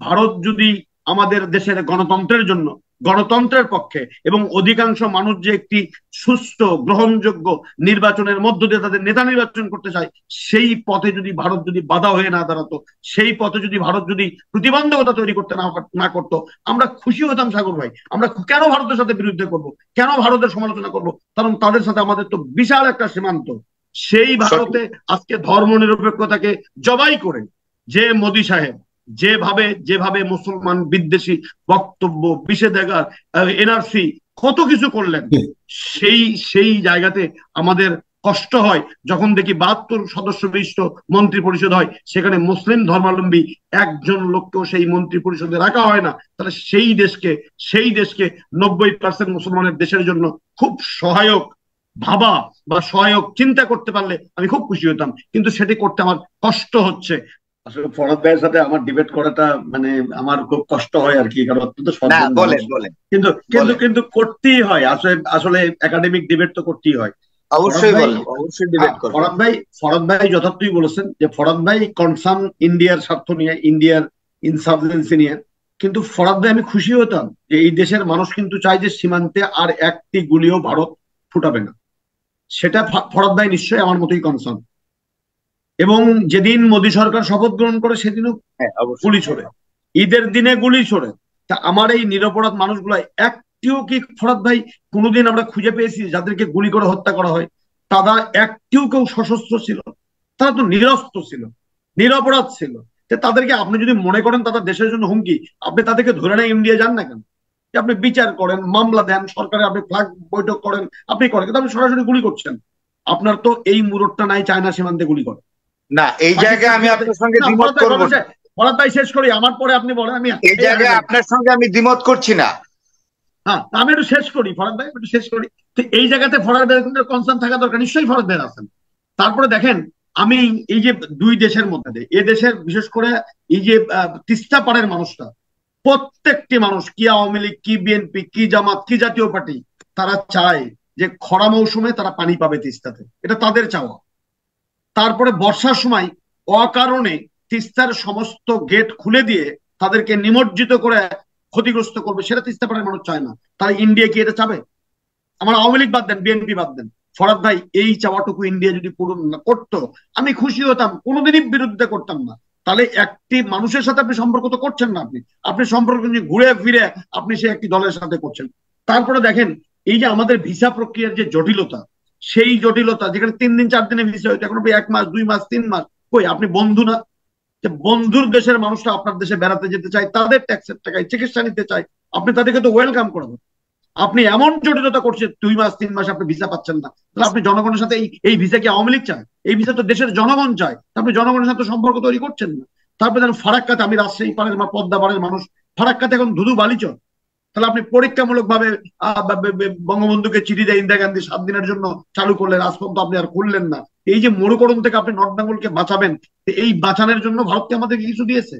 ভারত যদি আমাদের দেশের গণতন্ত্রের জন্য, গণতন্ত্রের পক্ষে, এবং অধিকাংশ মানুষ যে একটি সুষ্ঠু গ্রহণযোগ্য নির্বাচনের মধ্য দিয়ে তাদের নেতা নির্বাচন করতে চায়, সেই পথে যদি ভারত যদি বাধা হয়ে না দাঁড়াতো, সেই পথে যদি ভারত যদি প্রতিবন্ধকতা তৈরি করতে না করতো, আমরা খুশি হতাম সাগর ভাই। আমরা কেন ভারতের সাথে বিরুদ্ধে করব, কেন ভারতের সমালোচনা করব? কারণ তাদের সাথে আমাদের তো বিশাল একটা সীমান্ত। সেই ভারতে আজকে ধর্ম নিরপেক্ষতাকে জবাই করে যে মোদী সাহেব যেভাবে যেভাবে মুসলমান বিদ্বেষী বক্তব্য, নিষেধাজ্ঞা, এনআরসি, কত কিছু করলেন, সেই সেই জায়গাতে আমাদের কষ্ট হয় যখন দেখি 72 সদস্য বিশিষ্ট মন্ত্রী পরিষদ হয়, সেখানে মুসলিম ধর্মাবলম্বী একজন লোককেও সেই মন্ত্রী পরিষদে রাখা হয় না। তাহলে সেই দেশকে 90% মুসলমানের দেশের জন্য খুব সহায়ক ভাবা বা সহায়ক চিন্তা করতে পারলে আমি খুব খুশি হতাম, কিন্তু সেটি করতে আমার কষ্ট হচ্ছে। আসলে ফরহাদ ভাইয়ের সাথে আমার ডিবেট করাটা মানে আমার খুব কষ্ট হয় আর কি, কারণ অত্যন্ত না, সজ্জন মানুষ। বলেন বলেন কিন্তু কিন্তু বলেন, কিন্তু করতেই হয়, আসলে আসলে একাডেমিক ডিবেট তো করতেই হয়। ফরহাদ অবশ্যই ভাই, বলেন, অবশ্যই ডিবেট করবেন। ফরহাদ ভাই যথার্থই বলেছেন যে ফরহাদ ভাই কনসার্ন ইন্ডিয়ার স্বার্থ নিয়ে, ইন্ডিয়ার ইনসার্জেন্সি নিয়ে। কিন্তু ফরহাদ ভাই, আমি খুশি হতাম যে এই দেশের মানুষ কিন্তু চায় যে সীমান্তে আর একটি গুলিও ভারত ফুটাবে না। সেটা ফরহাদ ভাই নিশ্চয়ই আমার মতোই কনসার্ন। এবং যেদিন মোদী সরকার শপথ গ্রহণ করে সেদিনও হ্যাঁ, অবশ্যই। গুলি ছোড়ে, ঈদের দিনে গুলি ছোড়ে। তা আমার এই নিরপরাধ মানুষগুলো একটিও কি ফরাদ ভাই কোনোদিন আমরা খুঁজে পেয়েছি যাদেরকে গুলি করে হত্যা করা হয়? তারা একটিও কেউ সশস্ত্র ছিল? তারা তো নিরস্ত্র ছিল, নিরপরাধ ছিল। তাদেরকে আপনি যদি মনে করেন তারা দেশের জন্য হুমকি, আপনি তাদেরকে ধরে নিয়ে ইন্ডিয়া যান না কেন? আপনি বিচার করেন, মামলা দেন, সরকারে আপনি ফ্ল্যাগ বৈঠক করেন, আপনি করেন, কিন্তু আপনি সরাসরি গুলি করছেন। আপনার তো এই মুরটটা নাই চায়না সীমান্তে গুলি করে, না, এই জায়গায় পাকিস্তান আমি সীমান্তে। আপনার সঙ্গে না দ্বিমত ভরত ভাই, করব না। ভরত ভাই শেষ করি, আমার পরে আপনি বলেন, আমি এই জায়গায় আপনার সঙ্গে আমি দ্বিমত করছি না। হ্যাঁ আমি একটু শেষ করি ফরাদ ভাই, একটু শেষ করি। তো এই জায়গাতে ফরাদ ভাইয়ের কিন্তু কনসার্ন থাকা দরকার, নিশ্চয়ই ফরাদ ভাই আছেন। তারপরে দেখেন, আমি এই যে দুই দেশের মধ্যে দিয়ে, এ দেশের বিশেষ করে এই যে তিস্তা পাড়ের মানুষটা, প্রত্যেকটি মানুষ, কি আওয়ামী লীগ, কি বিএনপি, কি জামাত, কি জাতীয় পার্টি, তারা চায় যে খরা মৌসুমে তারা পানি পাবে তিস্তাতে, এটা তাদের চাওয়া। তারপরে বর্ষার সময় অকারণে তিস্তার সমস্ত গেট খুলে দিয়ে তাদেরকে নিমজ্জিত করে ক্ষতিগ্রস্ত করবে, সেটা তিস্তা পাড়ার মানুষ চায় না। তারা ইন্ডিয়া কি এটা চাবে? আমার আওয়ামী লীগ বাদ দেন, বিএনপি বাদ দেন, ফরাদ ভাই এই চাওয়াটুকু ইন্ডিয়া যদি পূরণ না করতো, আমি খুশি হতাম, কোনোদিনই বিরোধিতা করতাম না। তাহলে একটি মানুষের সাথে আপনি সম্পর্ক তো করছেন না, আপনি সম্পর্ক ঘুরে ফিরে আপনি সে একটি দলের সাথে করছেন। তারপরে দেখেন, এই যে আমাদের ভিসা প্রক্রিয়ার যে জটিলতা, সেই জটিলতা, যেখানে 3 দিন 4 দিনে ভিসা হইতো, এখন 1 মাস 2 মাস 3 মাস। কই আপনি বন্ধু না? যে বন্ধুর দেশের মানুষরা আপনার দেশে বেড়াতে যেতে চায়, তাদের ট্যাক্সের টাকায় চিকিৎসা নিতে চায়, আপনি তাদেরকে তো ওয়েলকাম করবেন। আপনি এমন জটিলতা করছেন, 2 মাস 3 মাস আপনি ভিসা পাচ্ছেন না, তাহলে আপনি জনগণের সাথে এই ভিসা কি আওয়ামী লীগ চায়? এই ভিসা তো দেশের জনগণ চায়, আপনি জনগণের সাথে সম্পর্ক তৈরি করছেন না। তারপরে যেন ফারাক্কাতে, আমি রাজশাহী পাড়ের পদ্মা পাড়ের মানুষ, ফারাক্কাতে এখন ধুধু বালিচর। তাহলে আপনি পরীক্ষামূলক ভাবে বঙ্গবন্ধুকে চিঠি দেয় ইন্দিরা গান্ধী 7 দিনের জন্য চালু করলেন, রাজপথ তো আপনি আর খুললেন না। এই যে মরুকরণ থেকে আপনি নর্থ বেঙ্গলকে বাঁচাবেন, এই বাঁচানোর জন্য ভারতকে আমাদেরকে কিছু দিয়েছে?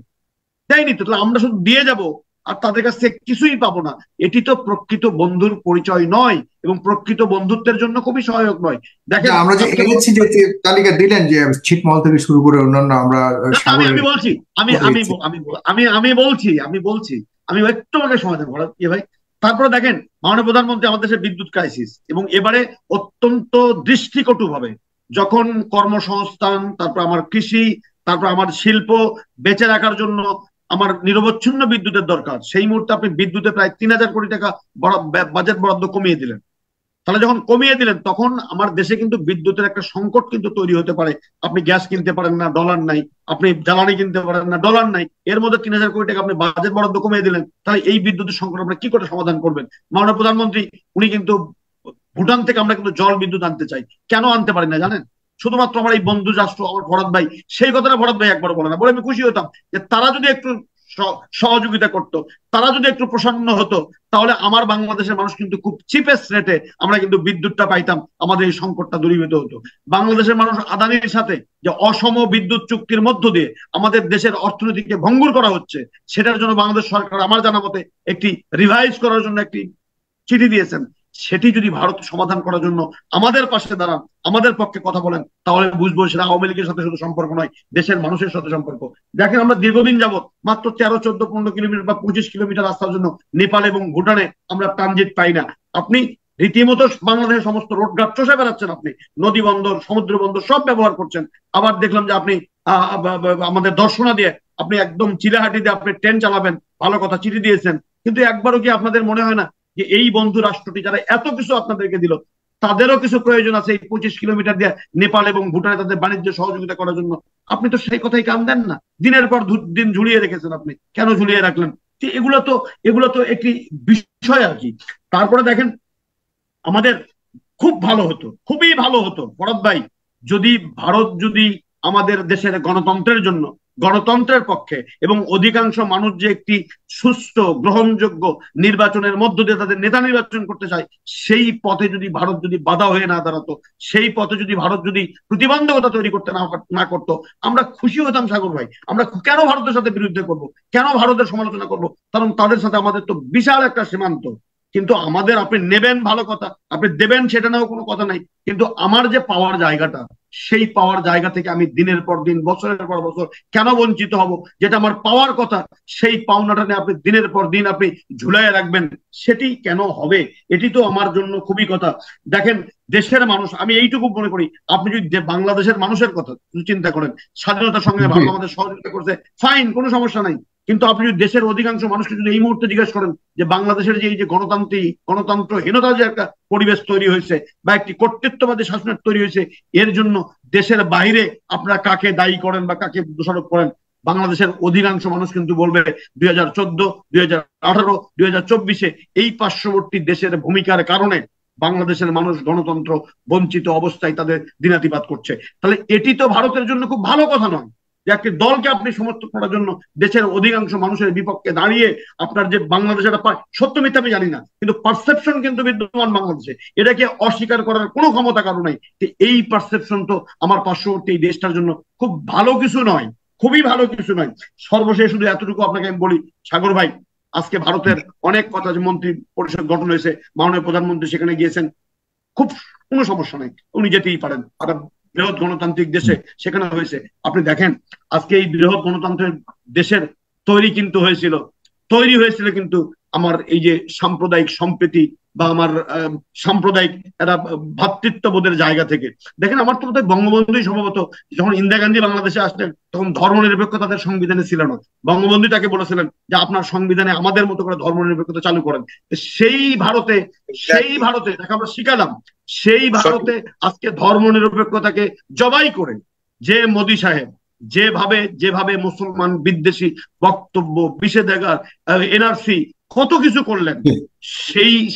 দেয়নি তো। তাহলে আমরা শুধু দিয়ে যাব আর তাদের কাছ থেকে কিছুই পাবো না, এটি তো প্রকৃত বন্ধুর পরিচয় নয়, এবং প্রকৃত বন্ধুত্বের জন্য খুবই সহায়ক নয়। দেখেন আমরা যে আজকে এনেছি, যে তালিকা দিলেন, যে ছিটমহল থেকে শুরু করে অন্যান্য আমরা আমি সাগরের আমি বলছি, আমি মধ্যে আমি দিচ্ছি। আমি আমি বলছি আমি একটু আগে সমাধান করা ইয়ে ভাই। তারপরে দেখেন, মাননীয় প্রধানমন্ত্রী আমাদের দেশে বিদ্যুৎ ক্রাইসিস, এবং এবারে অত্যন্ত দৃষ্টিকটু ভাবে যখন কর্মসংস্থান, তারপর আমার কৃষি, তারপর আমার শিল্প বেঁচে রাখার জন্য আমার নিরবচ্ছিন্ন বিদ্যুতের দরকার, সেই মুহূর্তে আপনি বিদ্যুতে প্রায় 3,000 কোটি টাকা বাজেট বরাদ্দ কমিয়ে দিলেন। তাহলে যখন কমিয়ে দিলেন, তখন আমার দেশে কিন্তু বিদ্যুতের একটা সংকট কিন্তু তৈরি হতে পারে। আপনি গ্যাস কিনতে পারেন না, ডলার নাই, আপনি জ্বালানি কিনতে পারেন না, ডলার নাই, এর মধ্যে 3,000 কোটি টাকা আপনি বাজেট বরাদ্দ কমিয়ে দিলেন। তাহলে এই বিদ্যুতের সংকট আপনি কি করে সমাধান করবেন? মাননীয় প্রধানমন্ত্রী উনি কিন্তু, ভুটান থেকে আমরা কিন্তু জল বিদ্যুৎ আনতে চাই, কেন আনতে পারি না জানেন? শুধুমাত্র আমার এই বন্ধু রাষ্ট্র আমার ভরত ভাই, সেই কথাটা ভরত ভাই একবার বলে না, বলে আমি খুশি হতাম যে তারা যদি একটু সহযোগিতা করতো, তারা যদি একটু প্রসন্ন হতো, তাহলে আমার বাংলাদেশের মানুষ কিন্তু খুব চিপেস্ট রেটে আমরা কিন্তু বিদ্যুৎটা পাইতাম, আমাদের এই সংকটটা দূরীভূত হতো। বাংলাদেশের মানুষ আদানির সাথে যে অসম বিদ্যুৎ চুক্তির মধ্য দিয়ে আমাদের দেশের অর্থনীতিকে ভঙ্গুর করা হচ্ছে, সেটার জন্য বাংলাদেশ সরকার আমার জানা মতে একটি রিভাইজ করার জন্য একটি চিঠি দিয়েছেন। সেটি যদি ভারত সমাধান করার জন্য আমাদের পাশে দাঁড়ান, আমাদের পক্ষে কথা বলেন, তাহলে বুঝবো সেটা আওয়ামী লীগের সাথে শুধু সম্পর্ক নয়, দেশের মানুষের সাথে সম্পর্ক। দেখেন আমরা দীর্ঘদিন যাবৎ মাত্র 13, 14, 15 কিলোমিটার বা 25 কিলোমিটার রাস্তার জন্য নেপাল এবং ভুটানে আমরা ট্রানজিট পাই না। আপনি রীতিমতো বাংলাদেশের সমস্ত রোডঘাট চষে বেড়াচ্ছেন, আপনি নদী বন্দর, সমুদ্র বন্দর সব ব্যবহার করছেন। আবার দেখলাম যে আপনি আমাদের দর্শনা দিয়ে আপনি একদম চিলাহাটি দিয়ে আপনি ট্রেন চালাবেন, ভালো কথা, চিঠি দিয়েছেন, কিন্তু একবারও কি আপনাদের মনে হয় না যে এই বন্ধু রাষ্ট্রটি যারা এত কিছু আপনাদেরকে দিল, তাদেরও কিছু প্রয়োজন আছে এই 25 কিলোমিটার দিয়ে নেপাল এবং ভুটানে তাদের বাণিজ্য সহযোগিতা করার জন্য? আপনি তো সেই কথাই কান দেন না, দিনের পর দিন ঝুলিয়ে রেখেছেন। আপনি কেন ঝুলিয়ে রাখলেন? এগুলো তো একটি বিষয় আর কি। তারপরে দেখেন আমাদের খুব ভালো হতো, খুবই ভালো হতো ফরহাদ ভাই, যদি ভারত যদি আমাদের দেশের গণতন্ত্রের জন্য, গণতন্ত্রের পক্ষে এবং অধিকাংশ মানুষ যে একটি সুস্থ গ্রহণযোগ্য নির্বাচনের মধ্য দিয়ে তাদের নেতা নির্বাচন করতে চায়, সেই পথে যদি ভারত যদি বাধা হয়ে না দাঁড়াতো, সেই পথে যদি ভারত যদি প্রতিবন্ধকতা তৈরি করতে না করতো, আমরা খুশি হতাম সাগর ভাই। আমরা কেন ভারতের সাথে বিরুদ্ধে করব, কেন ভারতের সমালোচনা করব? কারণ তাদের সাথে আমাদের তো বিশাল একটা সীমান্ত। কিন্তু আমাদের, আপনি নেবেন ভালো কথা, আপনি দেবেন সেটা নাও কোনো কথা নাই, কিন্তু আমার যে পাওয়ার জায়গাটা, সেই পাওয়ার জায়গা থেকে আমি দিনের পর দিন, বছরের পর বছর কেন বঞ্চিত হব? যেটা আমার পাওয়ার কথা, সেই পাওনাটা নিয়ে আপনি দিনের পর দিন আপনি ঝুলাইয়া রাখবেন, সেটি কেন হবে? এটি তো আমার জন্য খুবই কথা। দেখেন দেশের মানুষ, আমি এইটুকু মনে করি, আপনি যদি বাংলাদেশের মানুষের কথা চিন্তা করেন, স্বাধীনতার সঙ্গে ভারত আমাদের সহযোগিতা করছে, ফাইন, কোনো সমস্যা নাই। কিন্তু আপনি যদি দেশের অধিকাংশ মানুষকে যদি এই মুহূর্তে জিজ্ঞেস করেন যে বাংলাদেশের যে এই যে গণতন্ত্রহীনতা যে একটা পরিবেশ তৈরি হয়েছে বা একটি কর্তৃত্ববাদী শাসনের তৈরি হয়েছে, এর জন্য দেশের বাইরে আপনারা কাকে দায়ী করেন বা কাকে দোষারোপ করেন, বাংলাদেশের অধিকাংশ মানুষ কিন্তু বলবে 2014, 2018, 2024 এই পার্শ্ববর্তী দেশের ভূমিকার কারণে বাংলাদেশের মানুষ গণতন্ত্র বঞ্চিত অবস্থায় তাদের দিনাতিপাত করছে। তাহলে এটি তো ভারতের জন্য খুব ভালো কথা নয় যে একটি দলকে আপনি সমর্থন করার জন্য দেশের অধিকাংশ মানুষের বিপক্ষে দাঁড়িয়ে আপনার যে বাংলাদেশের সত্য মিথ্যা আমি জানি না, কিন্তু পারসেপশন কিন্তু বিদ্যমান বাংলাদেশে, এটাকে অস্বীকার করার কোনো ক্ষমতা কারো নাই। এই পারসেপশন তো আমার পার্শ্ববর্তী এই দেশটার জন্য খুব ভালো কিছু নয়, খুবই ভালো কিছু নয়। সর্বশেষ শুধু এতটুকু আপনাকে আমি বলি সাগর ভাই, আজকে ভারতের অনেক কথা, যে মন্ত্রী পরিষদ গঠন হয়েছে, মাননীয় প্রধানমন্ত্রী সেখানে গিয়েছেন, খুব কোনো সমস্যা নেই, উনি যেতেই পারেন, একটা বৃহৎ গণতান্ত্রিক দেশে সেখানে হয়েছে। আপনি দেখেন আজকে এই বৃহৎ গণতন্ত্রের দেশের তৈরি হয়েছিল কিন্তু আমার এই যে সাম্প্রদায়িক সম্প্রীতি বা আমার সাম্প্রদায়িক একটা ভ্রাতৃত্ববোধের জায়গা থেকে। দেখেন আমার তো বঙ্গবন্ধুই সম্ভবত যখন ইন্দিরা গান্ধী বাংলাদেশে আসলেন, তখন ধর্মনিরপেক্ষ তাদের সংবিধানে ছিল না। বঙ্গবন্ধু তাকে বলেছিলেন যে আপনার সংবিধানে আমাদের মতো করে ধর্মনিরপেক্ষতা চালু করেন। সেই ভারতে তাকে আমরা শিখালাম, সেই ভারতে আজকে ধর্মনিরপেক্ষতাকে জবাই করে যে মোদী সাহেব যেভাবে মুসলমান বিদ্বেষী বক্তব্য, নিষেধাজ্ঞা, এনআরসি কত কিছু করলেন,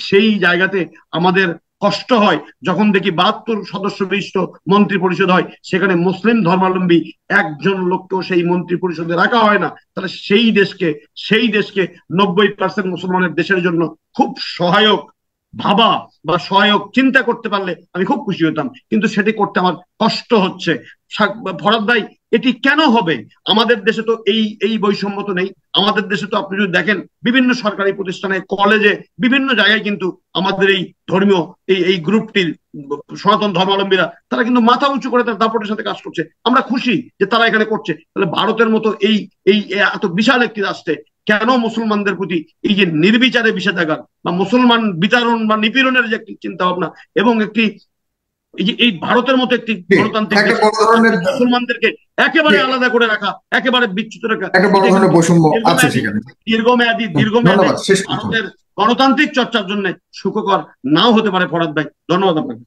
সেই জায়গাতে আমাদের কষ্ট হয় যখন দেখি 72 সদস্য বিশিষ্ট মন্ত্রী পরিষদ হয়, সেখানে মুসলিম ধর্মাবলম্বী একজন লোককেও সেই মন্ত্রী পরিষদে রাখা হয় না। তাহলে সেই দেশকে 90% মুসলমানের দেশের জন্য খুব সহায়ক ভাবা বা সহায়ক চিন্তা করতে পারলে আমি খুব খুশি হতাম, কিন্তু সেটি করতে আমার কষ্ট হচ্ছে। ফরহাদ ভাই, এটি কেন হবে? আমাদের দেশে তো এই বৈষম্য তো নেই। আমাদের দেশে তো আপনি যদি দেখেন বিভিন্ন সরকারি প্রতিষ্ঠানে, কলেজে, বিভিন্ন জায়গায় কিন্তু আমাদের এই ধর্মীয় এই গ্রুপটির সনাতন ধর্মাবলম্বীরা তারা কিন্তু মাথা উঁচু করে তার দাপটের সাথে কাজ করছে। আমরা খুশি যে তারা এখানে করছে। তাহলে ভারতের মতো এই এত বিশাল একটি রাষ্ট্রে কেন মুসলমানদের প্রতি এই যে নির্বিচারে বিষেধাগার বা মুসলমান বিতাড়ন বা নিপীড়নের যে একটি চিন্তা ভাবনা এবং একটি এই ভারতের মতো একটি গণতান্ত্রিক মুসলমানদেরকে একেবারে আলাদা করে রাখা, একেবারে বিচ্যুত রাখা, দীর্ঘমেয়াদী ভারতের গণতান্ত্রিক চর্চার জন্য সুখকর নাও হতে পারে। ফরহাদ ভাই, ধন্যবাদ আপনাকে।